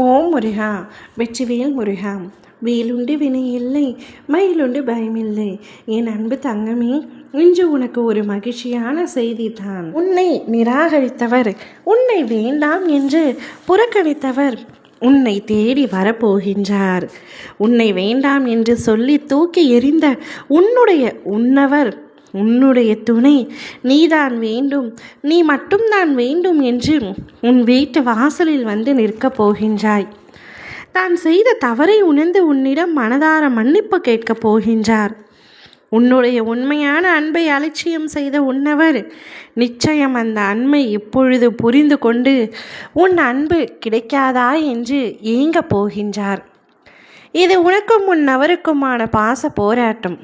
ஓம் முருகா, வெற்றிவேல் முருகா. வேலுண்டு வினை இல்லை, மயிலுண்டு பயமில்லை. என் அன்பு தங்கமே, இன்று உனக்கு ஒரு மகிழ்ச்சியான செய்தி தான். உன்னை நிராகரித்தவர், உன்னை வேண்டாம் என்று புறக்கணித்தவர் உன்னை தேடி வரப்போகின்றார். உன்னை வேண்டாம் என்று சொல்லி தூக்கி எறிந்த உன்னுடைய துணை நீதான் வேண்டும், நீ மட்டும்தான் வேண்டும் என்று உன் வீட்டு வாசலில் வந்து நிற்கப் போகின்றாய். தான் செய்த தவறை உணர்ந்து உன்னிடம் மனதார மன்னிப்பு கேட்கப் போகின்றார். உன்னுடைய உண்மையான அன்பை அலட்சியம் செய்த உன்னவர் நிச்சயம் அந்த அன்பை இப்பொழுது புரிந்து கொண்டு உன் அன்பு கிடைக்காதா என்று ஏங்கப் போகின்றார். இது உனக்கும் உன் நபருக்குமான பாச போராட்டம்.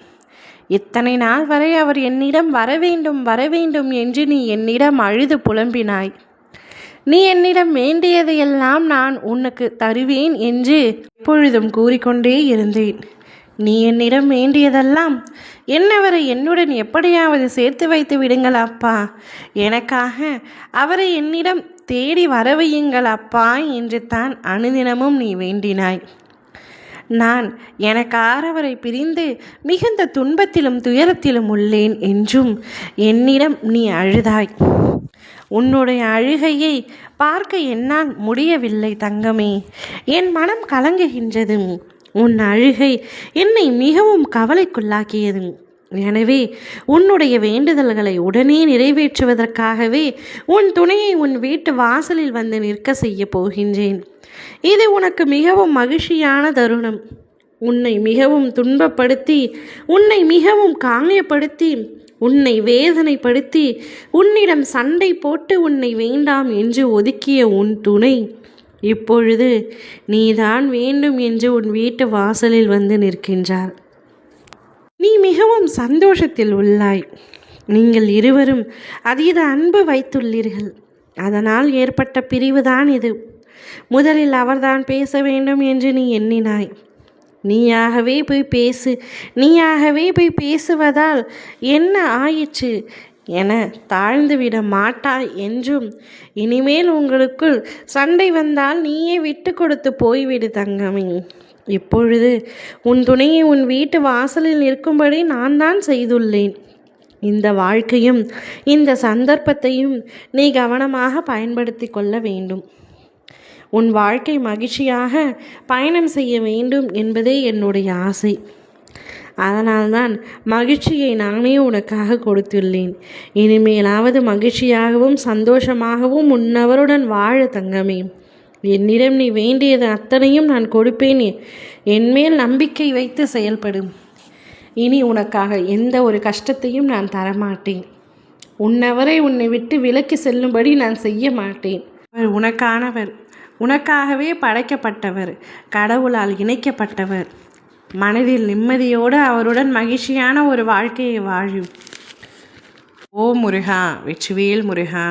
இத்தனை நாள் வரை அவர் என்னிடம் வரவேண்டும் என்று நீ என்னிடம் அழுது புலம்பினாய். நீ என்னிடம் வேண்டியதையெல்லாம் நான் உனக்கு தருவேன் என்று எப்பொழுதும் கூறிக்கொண்டே இருந்தேன். நீ என்னிடம் வேண்டியதெல்லாம் என்னவரை என்னுடன் எப்படியாவது சேர்த்து வைத்து விடுங்கள் அப்பா, எனக்காக அவரை என்னிடம் தேடி வரவையுங்கள் அப்பா என்று தான் அனுதினமும் நீ வேண்டினாய். நான் எனக்காரவரை பிரிந்து மிகுந்த துன்பத்திலும் துயரத்திலும் உள்ளேன் என்றும் என்னிடம் நீ அழுதாய். உன்னுடைய அழுகையை பார்க்க என்னால் முடியவில்லை தங்கமே. என் மனம் கலங்குகின்றது. உன் அழுகை என்னை மிகவும் கவலைக்குள்ளாக்கியது. எனவே உன்னுடைய வேண்டுதல்களை உடனே நிறைவேற்றுவதற்காகவே உன் துணையை உன் வீட்டு வாசலில் வந்து நிற்க செய்ய போகின்றேன். இது உனக்கு மிகவும் மகிழ்ச்சியான தருணம். உன்னை மிகவும் துன்பப்படுத்தி, உன்னை மிகவும் காயப்படுத்தி, உன்னை வேதனைப்படுத்தி, உன்னிடம் சண்டை போட்டு உன்னை வேண்டாம் என்று ஒதுக்கிய உன் துணை இப்பொழுது நீதான் வேண்டும் என்று உன் வீட்டு வாசலில் வந்து நிற்கின்றார். நீ மிகவும் சந்தோஷத்தில் உள்ளாய். நீங்கள் இருவரும் அதீத அன்பு வைத்துள்ளீர்கள். அதனால் ஏற்பட்ட பிரிவுதான் இது. முதலில் அவர்தான் பேச வேண்டும் என்று நீ எண்ணினாய். நீயாகவே போய் பேசுவதால் என்ன ஆயிற்று என தாழ்ந்துவிட மாட்டாய் என்றும், இனிமேல் உங்களுக்குள் சண்டை வந்தால் நீயே விட்டு கொடுத்து போய்விடு தங்கமே. இப்பொழுது உன் துணையை உன் வீட்டு வாசலில் இருக்கும்படி நான் தான் செய்துள்ளேன். இந்த வாழ்க்கையும் இந்த சந்தர்ப்பத்தையும் நீ கவனமாக பயன்படுத்தி கொள்ள வேண்டும். உன் வாழ்க்கை மகிழ்ச்சியாக பயணம் செய்ய வேண்டும் என்பதே என்னுடைய ஆசை. அதனால்தான் மகிழ்ச்சியை நானே உனக்காக கொடுத்துள்ளேன். இனிமேலாவது மகிழ்ச்சியாகவும் சந்தோஷமாகவும் உன்னவருடன் வாழ தங்கமே. என்னிடம் நீ வேண்டியது அத்தனையும் நான் கொடுப்பேன். என்மேல் நம்பிக்கை வைத்து செயல்படும். இனி உனக்காக எந்த ஒரு கஷ்டத்தையும் நான் தரமாட்டேன். உன்னவரை உன்னை விட்டு விலக்கி செல்லும்படி நான் செய்ய மாட்டேன். அவர் உனக்கானவர், உனக்காகவே படைக்கப்பட்டவர், கடவுளால் இணைக்கப்பட்டவர். மனதில் நிம்மதியோடு அவருடன் மகிழ்ச்சியான ஒரு வாழ்க்கையை வாழும். ஓ முருகா, வெற்றிவேல் முருகா.